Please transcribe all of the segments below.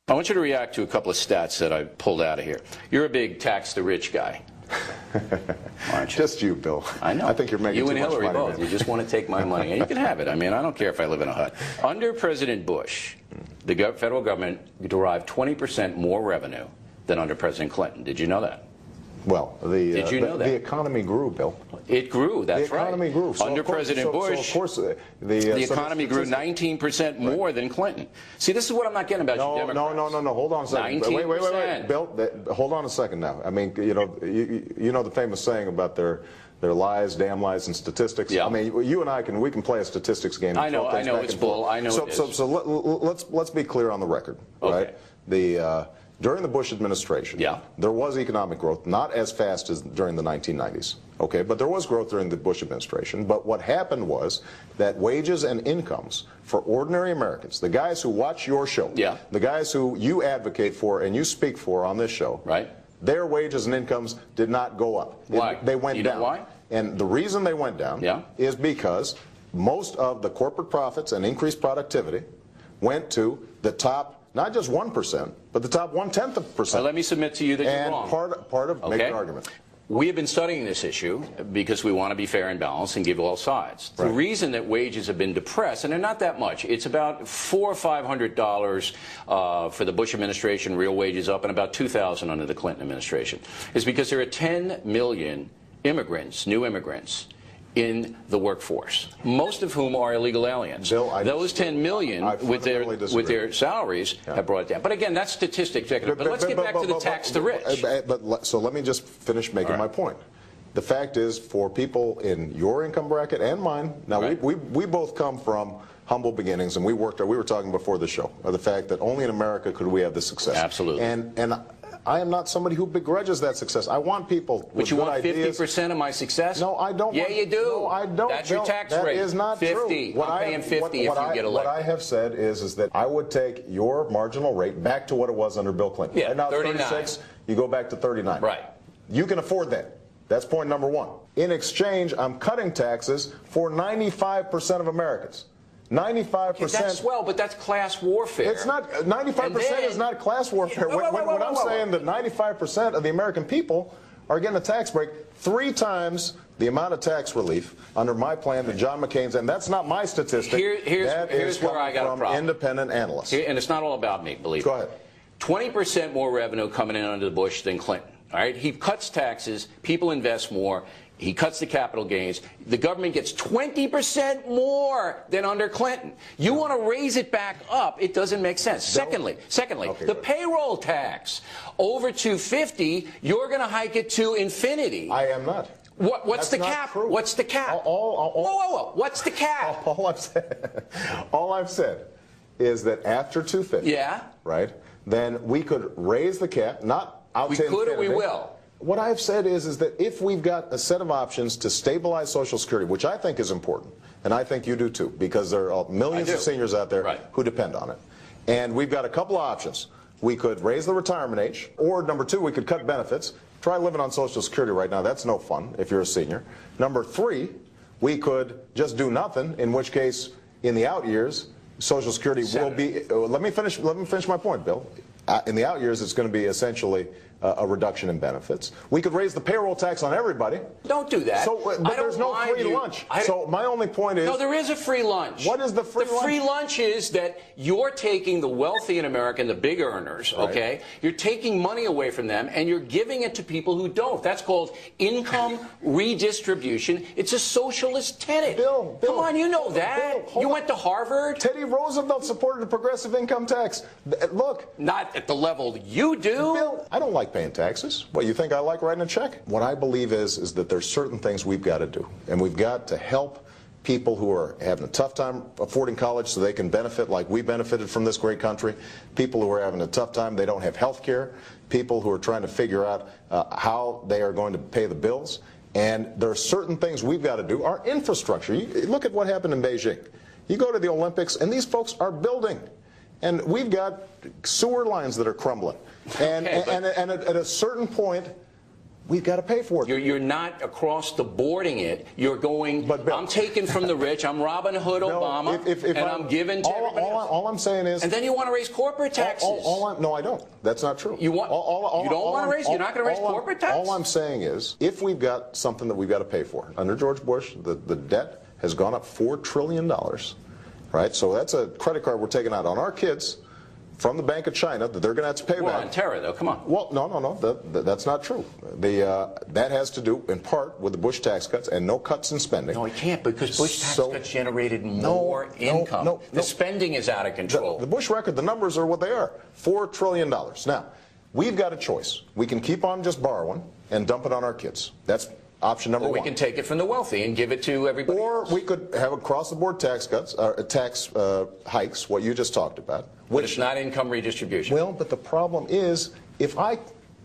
I want you to react to a couple of stats that I pulled out of here. You're a big tax the rich guy, aren't you? Just you, Bill. I know. I think you're making you too and much Hillary money, both. man. You just want to take my money, and you can have it. I mean, I don't care if I live in a hut. Under President Bush, the federal government derived 20% more revenue than under President Clinton. Did you know that? Well, Did you know that? The economy grew, Bill. It grew, that's right. The economy grew. So Under President Bush, of course, the economy grew 19% more than Clinton. See, this is what I'm not getting about you Democrats. No. Hold on a second. 19%. Wait. Bill, hold on a second now. I mean, you know the famous saying about their lies, damn lies, and statistics. Yeah. I mean, you and I can play a statistics game. I know it's bull. I know it is. So let's be clear on the record, okay. right? During the Bush administration, there was economic growth, not as fast as during the 1990s, okay? But there was growth during the Bush administration. But what happened was that wages and incomes for ordinary Americans, the guys who watch your show, the guys who you advocate for and you speak for on this show, right? Their wages and incomes did not go up. Why? They went down. You know why? And the reason they went down is because most of the corporate profits and increased productivity went to the top, not just 1%, but the top 1/10%. So let me submit to you that you're wrong. And part of make an argument. We have been studying this issue because we want to be fair and balanced and give all sides. The reason that wages have been depressed, and they're not that much, it's about $400 or $500 for the Bush administration, real wages up, and about $2,000 under the Clinton administration, is because there are 10 million immigrants, new immigrants, in the workforce, most of whom are illegal aliens. Bill, those 10 million with their salaries have brought it down. But again, that's statistics. But let's get back to the tax the rich. So let me just finish making my point. The fact is, for people in your income bracket and mine, now we both come from humble beginnings, and we were talking before the show, the fact that only in America could we have this success. Absolutely. And I am not somebody who begrudges that success. I want people with good ideas. But you want 50% of my success? No, I don't. Yeah, you do. No, I don't. That's your tax rate. That is not 50. true. I'm paying 50 if you get elected. What I have said is that I would take your marginal rate back to what it was under Bill Clinton. Yeah, right now it's 39. 36. You go back to 39. Right. You can afford that. That's point number one. In exchange, I'm cutting taxes for 95% of Americans. 95%. Okay, that's swell, but that's class warfare. It's not. 95% is not class warfare. When I'm saying that 95% of the American people are getting a tax break, 3 times the amount of tax relief under my plan that John McCain's, and that's not my statistic. Here's where I got a problem. Independent analysts. And it's not all about me, believe me. Go ahead. 20% more revenue coming in under Bush than Clinton. All right, he cuts taxes, people invest more. He cuts the capital gains. The government gets 20% more than under Clinton. You want to raise it back up. It doesn't make sense. Secondly, the payroll tax. Over 250, you're going to hike it to infinity. I am not. What's the cap? True. What's the cap? Whoa. What's the cap? All I've said is that after 250, right, then we could raise the cap, not out to infinity. We could or we will. What I've said is that if we've got a set of options to stabilize Social Security, which I think is important, and I think you do too, because there are millions of seniors out there who depend on it, and we've got a couple of options. We could raise the retirement age, or number 2, we could cut benefits. Try living on Social Security right now. That's no fun if you're a senior. Number 3, we could just do nothing, in which case, in the out years, Social Security will be. Let me finish my point, Bill. In the out years, it's going to be essentially a reduction in benefits. We could raise the payroll tax on everybody. Don't do that. But there's no free lunch. So my only point is... No, there is a free lunch. What is the free lunch? The free lunch is that you're taking the wealthy in America and the big earners, okay? You're taking money away from them and you're giving it to people who don't. That's called income redistribution. It's a socialist tenet. Bill, come on, you know that. You went to Harvard. Teddy Roosevelt supported a progressive income tax. Look. Not at the level you do. Bill, I don't like paying taxes. What, you think I like writing a check? What I believe is that there's certain things we've got to do, and we've got to help people who are having a tough time affording college so they can benefit like we benefited from this great country, people who are having a tough time, they don't have health care, people who are trying to figure out how they are going to pay the bills, and there are certain things we've got to do. Our infrastructure, look at what happened in Beijing. You go to the Olympics, and these folks are building. And we've got sewer lines that are crumbling. And, at a certain point, we've got to pay for it. You're not across the boarding it. You're going, But Bill, I'm taking from the rich, I'm Robin Hood Obama, and I'm giving to everybody else. All I'm saying is... And then you want to raise corporate taxes. No, I don't. That's not true. You don't want to raise? You're not going to raise corporate taxes? All I'm saying is, if we've got something that we've got to pay for, under George Bush, the debt has gone up $4 trillion, right? So that's a credit card we're taking out on our kids from the Bank of China that they're going to have to pay back. On terror, though. Come on. Well, no. That's not true. That has to do, in part, with the Bush tax cuts and no cuts in spending. No, it can't, because Bush tax cuts generated more income. The spending is out of control. The Bush record, the numbers are what they are. $4 trillion. Now, we've got a choice. We can keep on just borrowing and dump it on our kids. That's option number one. We can take it from the wealthy and give it to everybody else. We could have across-the-board tax cuts, tax hikes, what you just talked about. But it's not income redistribution. Well, but the problem is, if I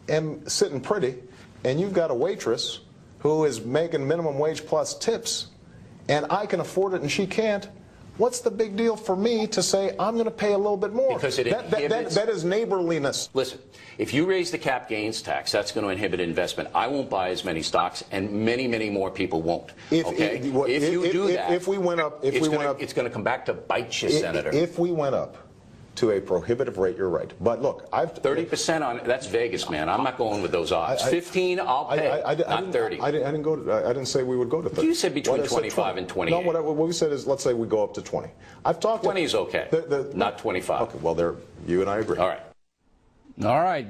am sitting pretty and you've got a waitress who is making minimum wage plus tips and I can afford it and she can't, what's the big deal for me to say I'm going to pay a little bit more? Because that is neighborliness. Listen, if you raise the cap gains tax, that's going to inhibit investment. I won't buy as many stocks, and many, many more people won't. If you do that, if we went up, it's going to come back to bite you, Senator. If we went up to a prohibitive rate, you're right. But look, I've 30% on that's Vegas, man. I'm not going with those odds. 15, I'll pay. Not 30. I didn't say we would go to 30. You said between 25 and 28. No, what we said is, let's say we go up to 20. I've talked. 20 is okay. Not 25. Okay, well, you and I agree. All right. All right.